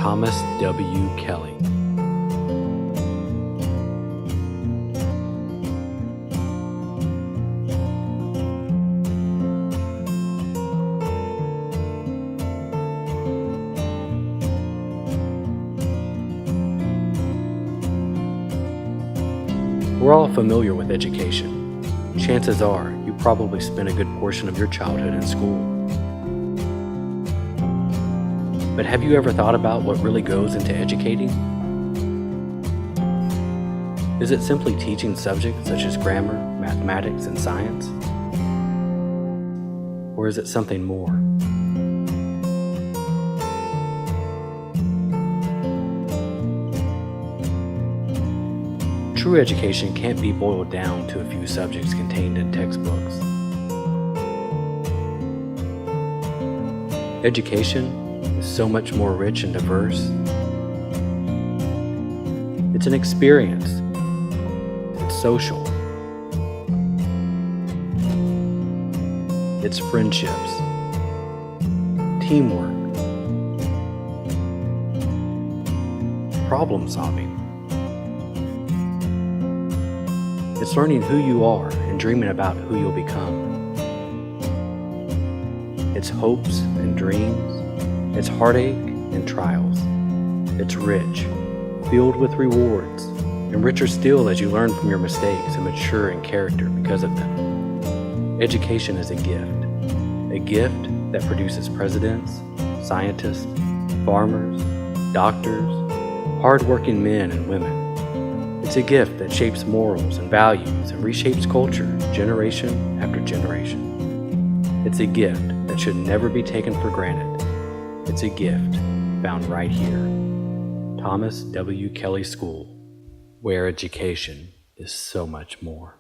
Thomas W. Kelly. We're all familiar with education. Chances are you probably spent a good portion of your childhood in school. But have you ever thought about what really goes into educating? Is it simply teaching subjects such as grammar, mathematics, and science? Or is it something more? True education can't be boiled down to a few subjects contained in textbooks. Education is so much more rich and diverse. It's an experience. It's social. It's friendships, teamwork, problem solving. It's learning who you are and dreaming about who you'll become. It's hopes and dreams. It's heartache and trials. It's rich, filled with rewards, and richer still as you learn from your mistakes and mature in character because of them. Education is a gift that produces presidents, scientists, farmers, doctors, hardworking men and women. It's a gift that shapes morals and values and reshapes culture generation after generation. It's a gift that should never be taken for granted. It's a gift found right here. Thomas W. Kelly School, where education is so much more.